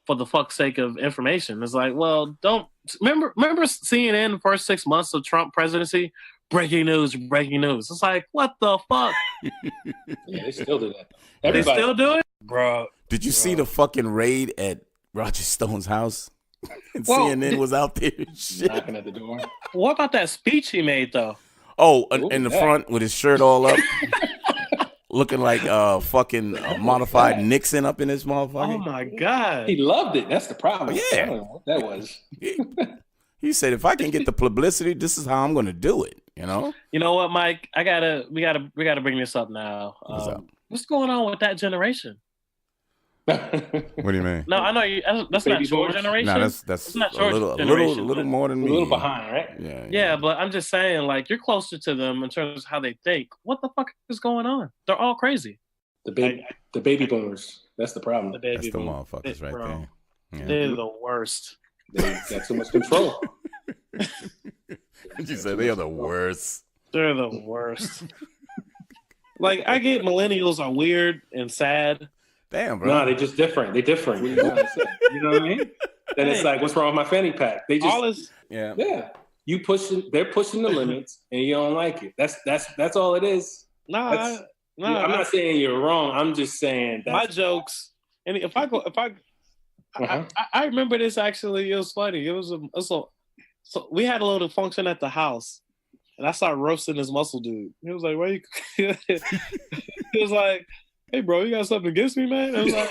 [SPEAKER 3] the fuck's sake of information. It's like, well, don't remember CNN the first 6 months of Trump presidency. Breaking news. It's like, what the fuck?
[SPEAKER 2] Yeah, they still do that.
[SPEAKER 3] They still do it, bro.
[SPEAKER 1] Did you see the fucking raid at Roger Stone's house? And CNN was out there shit.
[SPEAKER 2] Knocking at the door.
[SPEAKER 3] What about that speech he made though?
[SPEAKER 1] Oh, in the front with his shirt all up, looking like fucking modified Nixon up in his motherfucker.
[SPEAKER 3] Oh my god,
[SPEAKER 2] he loved it. That's the problem.
[SPEAKER 1] Yeah,
[SPEAKER 2] I don't know what that was.
[SPEAKER 1] He said, "If I can get the publicity, this is how I'm going to do it." You know.
[SPEAKER 3] You know what, Mike? We gotta bring this up now.
[SPEAKER 1] What's up?
[SPEAKER 3] What's going on with that generation?
[SPEAKER 1] What do you mean?
[SPEAKER 3] No, I know you. That's not your generation.
[SPEAKER 1] No, that's
[SPEAKER 3] not
[SPEAKER 1] a little more than me.
[SPEAKER 2] A little behind, right?
[SPEAKER 3] Yeah, but I'm just saying, like, you're closer to them in terms of how they think. What the fuck is going on? They're all crazy.
[SPEAKER 2] The baby boomers. That's the problem.
[SPEAKER 1] That's the motherfuckers right there. Yeah.
[SPEAKER 3] They're the worst.
[SPEAKER 2] They got too much control.
[SPEAKER 1] You said they are the worst.
[SPEAKER 3] They're the worst. Like, I get millennials are weird and sad.
[SPEAKER 1] Damn, bro.
[SPEAKER 2] No, they're just different. They're different. You know what I mean? Then it's like, what's wrong with my fanny pack? They just yeah. They're pushing the limits, and you don't like it. That's all it is.
[SPEAKER 3] I'm
[SPEAKER 2] not saying you're wrong. I'm just saying
[SPEAKER 3] my jokes. And I remember this actually. It was funny. It was so we had a little function at the house, and I started roasting this muscle dude. He was like, "Why you?" He was like, "Hey, bro, you got something against me, man?" I was like,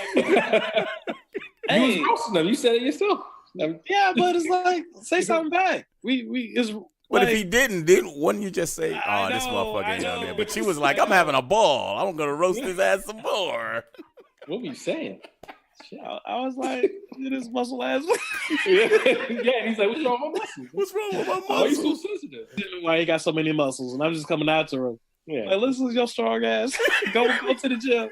[SPEAKER 2] "Hey, you was roasting them. You said it yourself."
[SPEAKER 3] Yeah, but it's like, say something back.
[SPEAKER 1] But if he didn't, wouldn't you just say, "Oh, this motherfucker ain't on there"? But she was like, "I'm having a ball. I'm gonna roast his ass some more."
[SPEAKER 2] What were you saying?
[SPEAKER 3] I was like, "Look at this muscle ass."
[SPEAKER 2] Yeah, he's like, "What's wrong with my muscles?
[SPEAKER 1] What's wrong with my muscles?
[SPEAKER 2] Why are you so sensitive?
[SPEAKER 3] Why he got so many muscles?" And I'm just coming after him.
[SPEAKER 2] Yeah,
[SPEAKER 3] like, listen to your strong ass. go to the gym.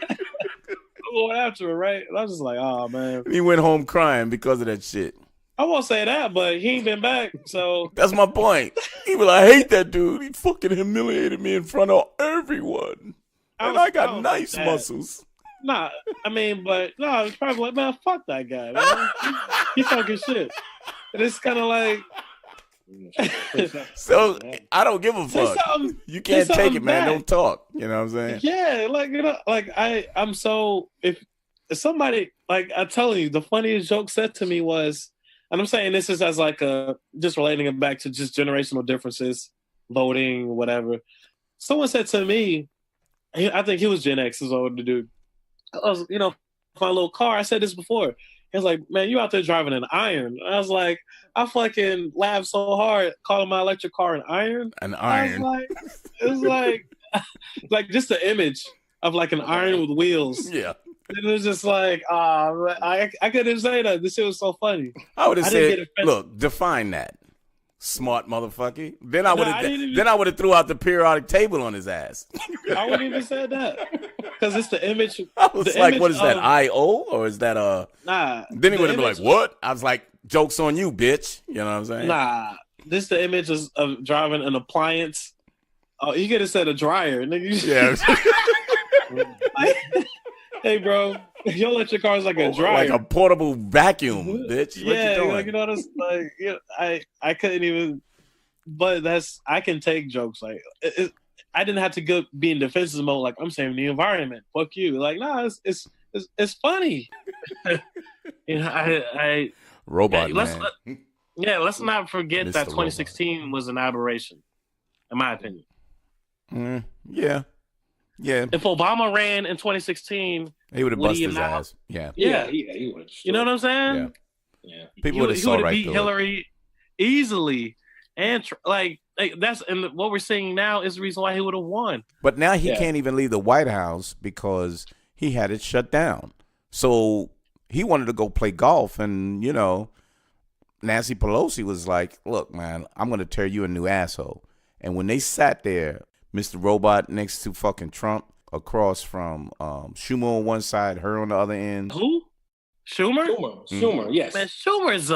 [SPEAKER 3] I'm going after him, right? And I was just like, "Oh man."
[SPEAKER 1] He went home crying because of that shit.
[SPEAKER 3] I won't say that, but he ain't been back, so
[SPEAKER 1] that's my point. He was like, "I hate that dude. He fucking humiliated me in front of everyone." And I got nice muscles.
[SPEAKER 3] Nah, I mean, but no, it's probably like, man, fuck that guy, man. he talking shit. And it's kind of like,
[SPEAKER 1] so I don't give a fuck. You can't take it, man.
[SPEAKER 3] Back.
[SPEAKER 1] Don't talk. You know what I'm saying?
[SPEAKER 3] Yeah, like I'm so if somebody like I'm telling you, the funniest joke said to me was, and I'm saying this is as like just relating it back to just generational differences, voting, whatever. Someone said to me, I think he was Gen X, is older dude. I was, my little car. I said this before. He was like, man, you out there driving an iron. I was like, I fucking laughed so hard calling my electric car an iron.
[SPEAKER 1] An iron.
[SPEAKER 3] It was like just the image of like an iron with wheels.
[SPEAKER 1] Yeah.
[SPEAKER 3] It was just like, I couldn't say that. This shit was so funny.
[SPEAKER 1] I would have said, look, define that. Smart motherfucker. Then I would have threw out the periodic table on his ass.
[SPEAKER 3] I wouldn't even say that because it's the image.
[SPEAKER 1] I was like, what is that? I-O or is that
[SPEAKER 3] Nah.
[SPEAKER 1] Then he would have been like, what? I was like, joke's on you, bitch. You know what I'm saying?
[SPEAKER 3] Nah. This the image of driving an appliance. Oh, you could have said a dryer, nigga.
[SPEAKER 1] Yeah.
[SPEAKER 3] Hey, bro, your electric car is like a dryer,
[SPEAKER 1] like a portable vacuum, bitch. What
[SPEAKER 3] yeah,
[SPEAKER 1] you doing?
[SPEAKER 3] like, you know, that's like, I couldn't even. But I can take jokes like I didn't have to be in defensive mode. Like I'm saving the environment. Fuck you. Like nah, it's funny. You know,
[SPEAKER 1] Robot
[SPEAKER 3] man. Let's not forget
[SPEAKER 1] Mr.
[SPEAKER 3] that 2016 was an aberration, in my opinion.
[SPEAKER 1] Yeah.
[SPEAKER 3] If Obama ran in 2016,
[SPEAKER 1] he would have busted his ass. Yeah,
[SPEAKER 2] he would.
[SPEAKER 3] You know what I'm saying?
[SPEAKER 2] Yeah.
[SPEAKER 1] People would have saw right
[SPEAKER 3] beat
[SPEAKER 1] through
[SPEAKER 3] Hillary easily, and like that's and what we're seeing now is the reason why he would have won.
[SPEAKER 1] But now he can't even leave the White House because he had it shut down. So he wanted to go play golf, and you know, Nancy Pelosi was like, "Look, man, I'm going to tear you a new asshole." And when they sat there, Mr. Robot next to fucking Trump, across from Schumer on one side, her on the other end.
[SPEAKER 3] Who? Schumer?
[SPEAKER 2] Schumer, yes.
[SPEAKER 3] Man, Schumer's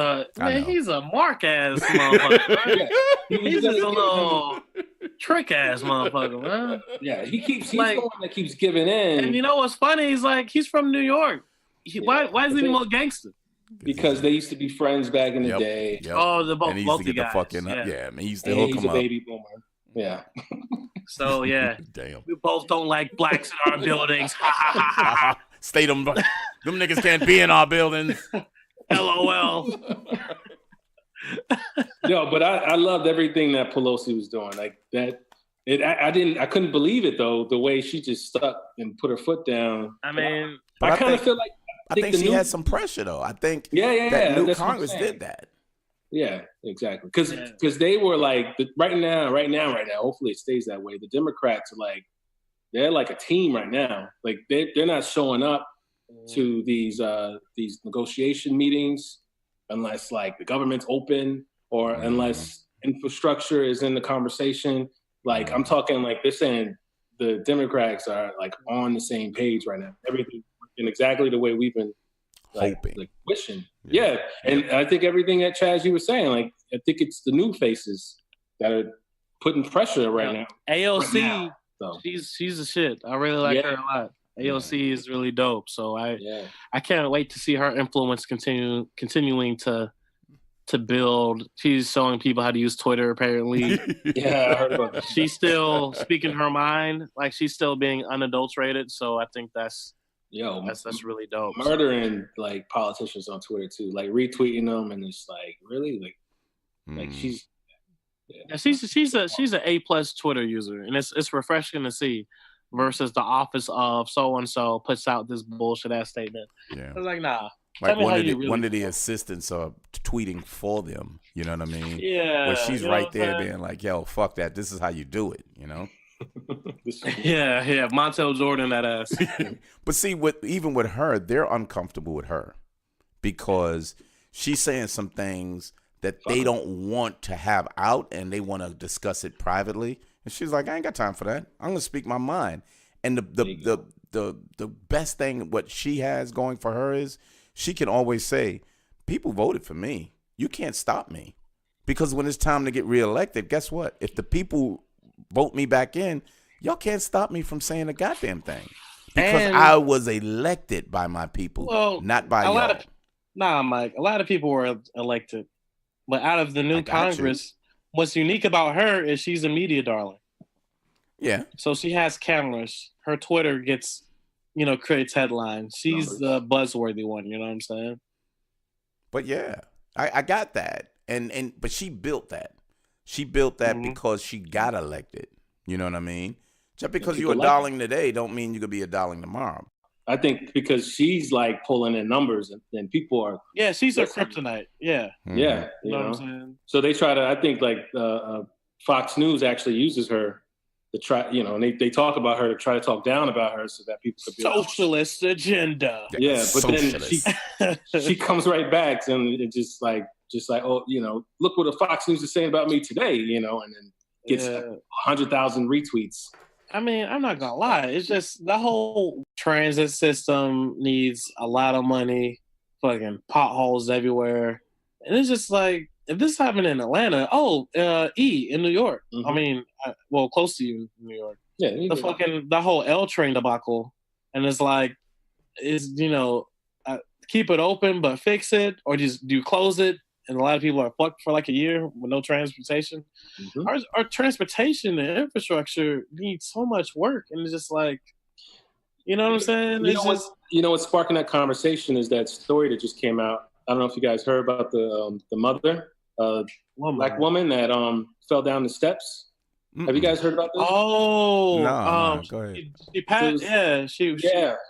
[SPEAKER 3] he's a mark ass motherfucker. He's just a little trick ass motherfucker, man.
[SPEAKER 2] Yeah, he's the one that keeps giving in.
[SPEAKER 3] And you know what's funny? He's from New York. Why is he more gangster?
[SPEAKER 2] Because they used to be friends back in the day.
[SPEAKER 1] Yep.
[SPEAKER 3] Oh, both
[SPEAKER 1] he used to get
[SPEAKER 3] guys.
[SPEAKER 1] the fucking man. He used to hook him up.
[SPEAKER 2] He's a baby boomer. Yeah.
[SPEAKER 3] So yeah,
[SPEAKER 1] damn.
[SPEAKER 3] We both don't like blacks in our buildings. Ha ha ha ha.
[SPEAKER 1] Stay them niggas can't be in our buildings.
[SPEAKER 3] LOL.
[SPEAKER 2] Yo, but I loved everything that Pelosi was doing. Like that. I couldn't believe it though. The way she just stuck and put her foot down.
[SPEAKER 3] I mean,
[SPEAKER 2] I kind of feel like
[SPEAKER 1] I think she had some pressure though. I think that new Congress did that.
[SPEAKER 2] Yeah, exactly. Because they were like right now. Hopefully, it stays that way. The Democrats are like they're like a team right now. Like they're not showing up to these negotiation meetings unless like the government's open or unless infrastructure is in the conversation. Like I'm talking like they're saying the Democrats are like on the same page right now. Everything in exactly the way we've been hoping, like wishing. Yeah. And I think everything that Chaz you were saying, like I think it's the new faces that are putting pressure right now.
[SPEAKER 3] AOC,
[SPEAKER 2] right now, so.
[SPEAKER 3] she's a shit. I really like her a lot. AOC is really dope. So I can't wait to see her influence continuing to build. She's showing people how to use Twitter apparently.
[SPEAKER 2] Yeah, I heard about that.
[SPEAKER 3] She's still speaking her mind, like she's still being unadulterated. So I think that's really dope.
[SPEAKER 2] Murdering like politicians on Twitter too, like retweeting them, and it's like really like she's an A+ Twitter user, and it's refreshing to see. Versus the office of so and so puts out this bullshit ass statement. Yeah, I was like, nah.
[SPEAKER 1] Like one of the assistants are tweeting for them. You know what I mean?
[SPEAKER 3] Yeah.
[SPEAKER 1] Where she's right there being like, "Yo, fuck that. This is how you do it." You know?
[SPEAKER 3] Yeah. Montel Jordan that ass.
[SPEAKER 1] But see, even with her, they're uncomfortable with her because she's saying some things that they don't want to have out, and they want to discuss it privately. And she's like, I ain't got time for that. I'm gonna speak my mind. And the best thing what she has going for her is she can always say, people voted for me. You can't stop me. Because when it's time to get reelected, guess what? If the people vote me back in, y'all can't stop me from saying a goddamn thing. Because I was elected by my people, not by y'all.
[SPEAKER 3] Mike. A lot of people were elected. But out of the new Congress, what's unique about her is she's a media darling.
[SPEAKER 1] Yeah.
[SPEAKER 3] So she has cameras. Her Twitter gets, creates headlines. She's the buzzworthy one. You know what I'm saying?
[SPEAKER 1] But yeah, I got that. But she built that. She built that because she got elected. You know what I mean? Just because you're a darling today don't mean you could be a darling tomorrow.
[SPEAKER 2] I think because she's like pulling in numbers, and people are.
[SPEAKER 3] Yeah, she's a kryptonite. Yeah.
[SPEAKER 1] Mhm.
[SPEAKER 2] Yeah,
[SPEAKER 3] You know what I'm saying?
[SPEAKER 2] So they try to. I think like Fox News actually uses her to try. And they talk about her to try to talk down about her so that people could be
[SPEAKER 3] socialist agenda.
[SPEAKER 2] Yeah, but then she comes right back and it just like oh, look what the Fox News is saying about me today, and then gets 100,000 retweets.
[SPEAKER 3] I mean, I'm not gonna lie. It's just the whole transit system needs a lot of money, fucking potholes everywhere, and it's just like if this happened in Atlanta, in New York.
[SPEAKER 2] Mm-hmm.
[SPEAKER 3] I mean, close to you, in New York.
[SPEAKER 2] Yeah,
[SPEAKER 3] the whole L train debacle, and it's like, keep it open but fix it, or just do close it. And a lot of people are fucked for like a year with no transportation. Mm-hmm. Our transportation and infrastructure needs so much work, and it's just like, you know what I'm saying?
[SPEAKER 2] What's sparking that conversation is that story that just came out. I don't know if you guys heard about the mother, black woman that fell down the steps. Mm-mm. Have you guys heard about this?
[SPEAKER 3] Oh,
[SPEAKER 1] no, go ahead.
[SPEAKER 3] She passed.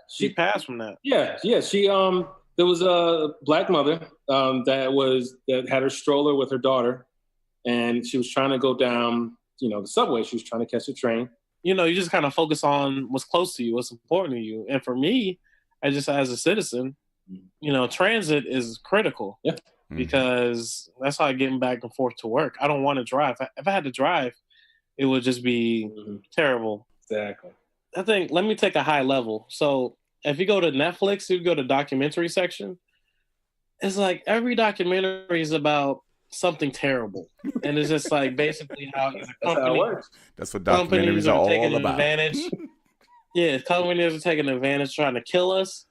[SPEAKER 3] She passed from that.
[SPEAKER 2] Yeah. She there was a black mother that had her stroller with her daughter, and she was trying to go down, the subway. She was trying to catch a train.
[SPEAKER 3] You just kind of focus on what's close to you, what's important to you. And for me, as a citizen, transit is critical.
[SPEAKER 2] Yeah.
[SPEAKER 3] Because that's how I get back and forth to work. I don't want to drive. If I had to drive, it would just be terrible.
[SPEAKER 2] Exactly.
[SPEAKER 3] I think, let me take a high level. So if you go to Netflix, you go to documentary section, it's like every documentary is about something terrible. And it's just like basically how a company,
[SPEAKER 1] that's what documentaries are all about.
[SPEAKER 3] Companies are taking advantage, trying to kill us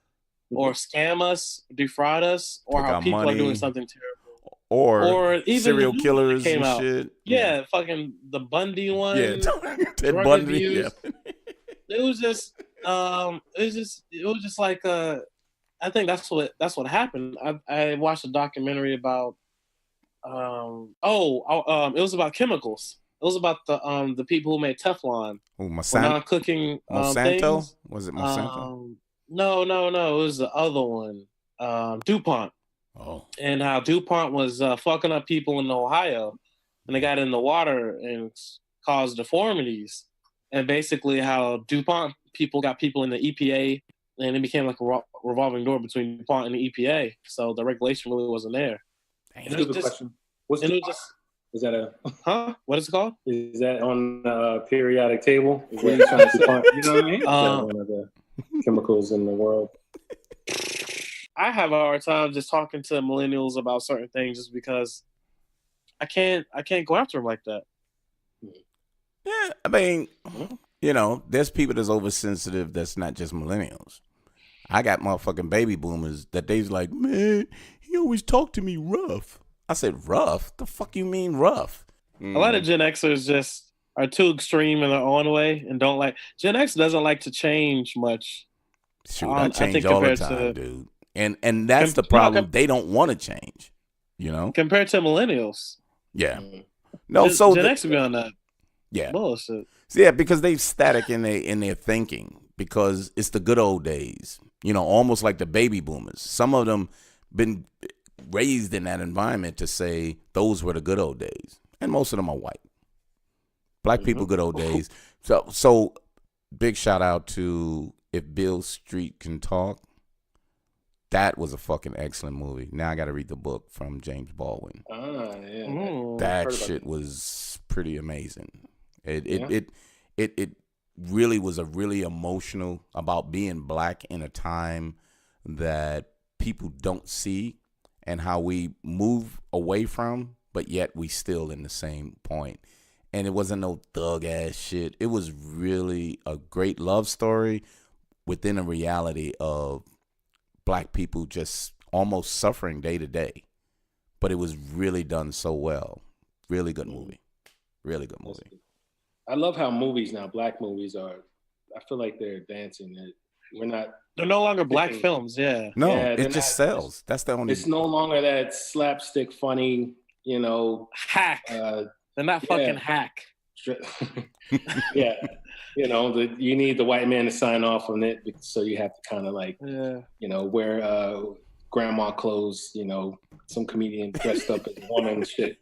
[SPEAKER 3] or scam us, defraud us, or how people are doing something terrible.
[SPEAKER 1] Or even serial killers and shit.
[SPEAKER 3] Yeah, fucking the Bundy one.
[SPEAKER 1] Yeah, Ted Bundy. Yeah.
[SPEAKER 3] It was just like I think that's what happened. I watched a documentary about it was about chemicals. It was about the people who made Teflon.
[SPEAKER 1] Oh, Monsanto
[SPEAKER 3] cooking
[SPEAKER 1] things. Was it Monsanto?
[SPEAKER 3] No. It was the other one. DuPont.
[SPEAKER 1] Oh.
[SPEAKER 3] And how DuPont was fucking up people in Ohio, and they got in the water and caused deformities. And basically how DuPont people got people in the EPA, and it became like a revolving door between DuPont and the EPA. So the regulation really wasn't there.
[SPEAKER 2] Question. What's DuPont? Is that
[SPEAKER 3] what is it called?
[SPEAKER 2] Is that on the periodic table? Is what you're trying to define? You know what I mean? One of the chemicals in the world.
[SPEAKER 3] I have a hard time just talking to millennials about certain things just because I can't go after them like that.
[SPEAKER 1] Yeah, I mean, there's people that's oversensitive that's not just millennials. I got motherfucking baby boomers that they's like, man, he always talk to me rough. I said, rough? The fuck you mean rough?
[SPEAKER 3] A lot of Gen Xers just are too extreme in their own way and don't like. Gen X doesn't like to change much.
[SPEAKER 1] Shoot, I change all the time, dude. And that's the problem. They don't want to change,
[SPEAKER 3] Compared to millennials.
[SPEAKER 1] Yeah.
[SPEAKER 3] Gen X would be on that.
[SPEAKER 1] Yeah.
[SPEAKER 3] Bullshit.
[SPEAKER 1] Yeah, because they're static in their thinking because it's the good old days. Almost like the baby boomers. Some of them been raised in that environment to say those were the good old days. And most of them are white. Black people, good old days. So big shout out to If Beale Street Can Talk. That was a fucking excellent movie. Now I got to read the book from James Baldwin.
[SPEAKER 2] Yeah.
[SPEAKER 1] That shit was pretty amazing. It really was a really emotional about being black in a time that people don't see and how we move away from, but yet we still in the same point. And it wasn't no thug ass shit. It was really a great love story within a reality of black people just almost suffering day to day. But it was really done so well. Really good movie. Really good movie.
[SPEAKER 2] I love how movies now, black movies I feel like they're advancing.
[SPEAKER 3] They're no longer black films, yeah.
[SPEAKER 1] No, it just sells. That's the only.
[SPEAKER 2] It's no longer that slapstick funny,
[SPEAKER 3] hack. They're not fucking hack.
[SPEAKER 2] Yeah, you need the white man to sign off on it, so you have to kind of like, wear grandma clothes. Some comedian dressed up as a woman and shit.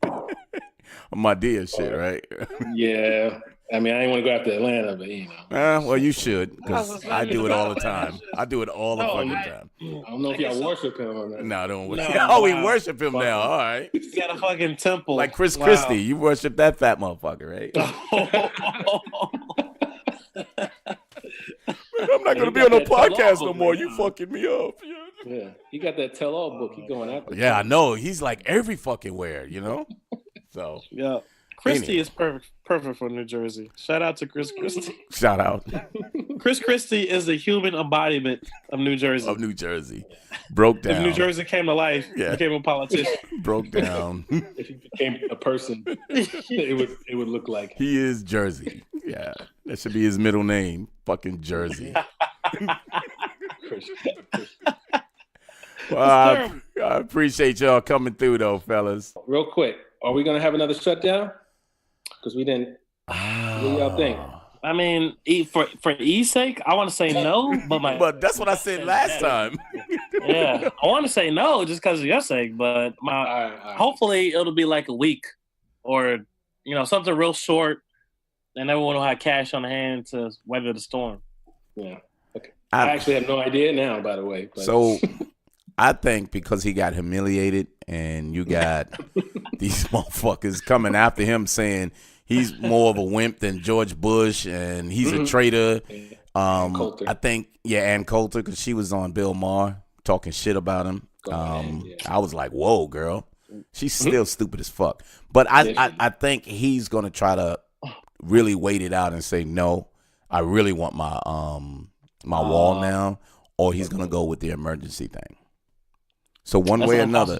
[SPEAKER 1] My dear shit, right?
[SPEAKER 2] Yeah. I mean, I didn't want to go after Atlanta, but
[SPEAKER 1] well, you should, because I do it all the time. I do it all the fucking time.
[SPEAKER 2] I don't know if y'all worship him or not.
[SPEAKER 1] No, I don't worship. Oh, we worship him now. All right.
[SPEAKER 3] He's got a fucking temple.
[SPEAKER 1] Like Chris Christie, you worship that fat motherfucker, right? Man, I'm not gonna be on a podcast no more. You fucking me up.
[SPEAKER 2] Yeah, he got that tell-all book. He going after.
[SPEAKER 1] Yeah, I know. He's like every fucking where, So
[SPEAKER 3] yeah. Christie is perfect for New Jersey. Shout out to Chris Christie.
[SPEAKER 1] Shout out.
[SPEAKER 3] Chris Christie is the human embodiment of New Jersey.
[SPEAKER 1] Broke down.
[SPEAKER 3] If New Jersey came to life, became a politician.
[SPEAKER 1] Broke down.
[SPEAKER 2] If he became a person, it would look like
[SPEAKER 1] he is Jersey. Yeah, that should be his middle name. Fucking Jersey. Well, I appreciate y'all coming through though, fellas.
[SPEAKER 2] Real quick, are we gonna have another shutdown? Because we didn't. What do y'all think?
[SPEAKER 3] I mean, for E's sake, I want to say no,
[SPEAKER 1] but that's what I said last time.
[SPEAKER 3] Yeah, I want to say no just because of your sake, but hopefully it'll be like a week or something real short, and everyone will have cash on hand to weather the storm.
[SPEAKER 2] Yeah. Okay. I actually have no idea now, by the way. But.
[SPEAKER 1] So. I think because he got humiliated and you got these motherfuckers coming after him saying he's more of a wimp than George Bush and he's a traitor. I think, Ann Coulter, because she was on Bill Maher talking shit about him. I was like, whoa, girl. She's still stupid as fuck. But I think he's going to try to really wait it out and say, no, I really want my wall now, or he's going to go with the emergency thing. So one way or another,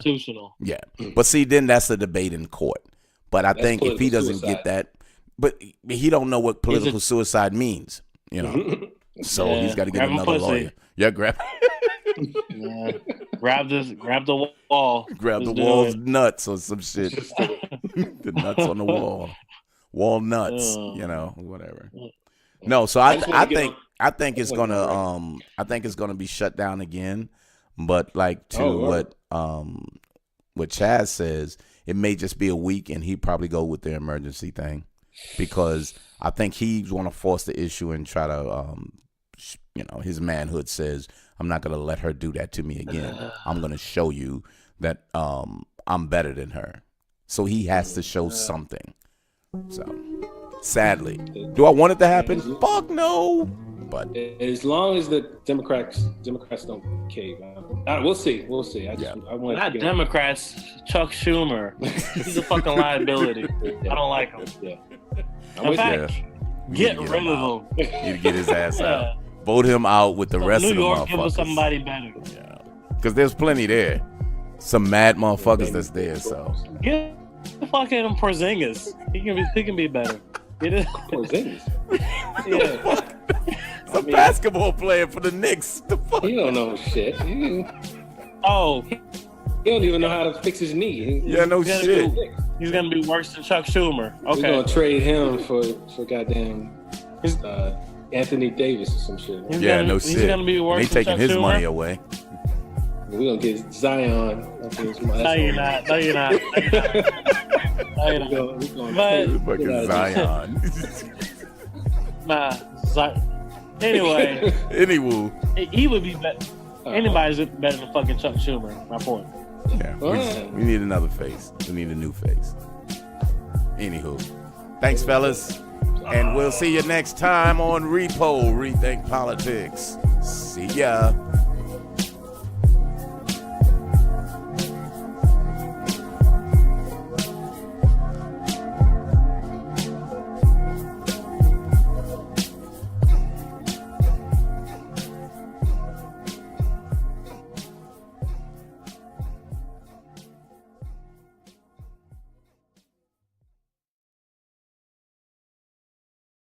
[SPEAKER 1] yeah. But see, then that's a debate in court. But I think if he doesn't get that, but he don't know what political suicide means, So he's got to get another lawyer. Yeah, grab.
[SPEAKER 3] Grab the wall.
[SPEAKER 1] Grab the wall's nuts or some shit. The nuts on the wall. Wall nuts. Whatever. No, so I think it's gonna be shut down again. But like what Chaz says, it may just be a week, and he'd probably go with the emergency thing, because I think he's want to force the issue and try to, his manhood says, I'm not gonna let her do that to me again. I'm gonna show you that I'm better than her. So he has to show something. So sadly, do I want it to happen? Fuck no. But
[SPEAKER 2] as long as the Democrats don't cave, we'll see. I want
[SPEAKER 3] not Democrats. Chuck Schumer, he's a fucking liability. I don't like him. Yeah. In fact, get rid of him.
[SPEAKER 1] Need to get his ass out. Vote him out with the rest of the motherfuckers.
[SPEAKER 3] Give us somebody better.
[SPEAKER 1] Yeah, because there's plenty there. Some mad motherfuckers that's there. So
[SPEAKER 3] get fucking Porzingis. He can be better. Get it?
[SPEAKER 2] Porzingis.
[SPEAKER 3] Yeah.
[SPEAKER 1] A basketball player for the Knicks. The fuck?
[SPEAKER 2] He don't know shit.
[SPEAKER 3] He
[SPEAKER 2] don't even know how to fix his knee.
[SPEAKER 1] No shit.
[SPEAKER 3] He's gonna be worse than Chuck Schumer. Okay.
[SPEAKER 2] We're gonna trade him for goddamn Anthony Davis or some shit.
[SPEAKER 1] No shit.
[SPEAKER 3] He's gonna be worse
[SPEAKER 1] they
[SPEAKER 3] than
[SPEAKER 1] taking
[SPEAKER 3] Chuck
[SPEAKER 1] his
[SPEAKER 3] Schumer?
[SPEAKER 1] money away.
[SPEAKER 2] We're gonna get Zion.
[SPEAKER 3] No, you're not. No, you're not.
[SPEAKER 1] Fucking Zion.
[SPEAKER 3] Anyway.
[SPEAKER 1] Anywho.
[SPEAKER 3] He would be better. Anybody's better than fucking Chuck Schumer. My point.
[SPEAKER 1] Yeah. We need another face. We need a new face. Anywho. Thanks, fellas. And we'll see you next time on Repo Rethink Politics. See ya.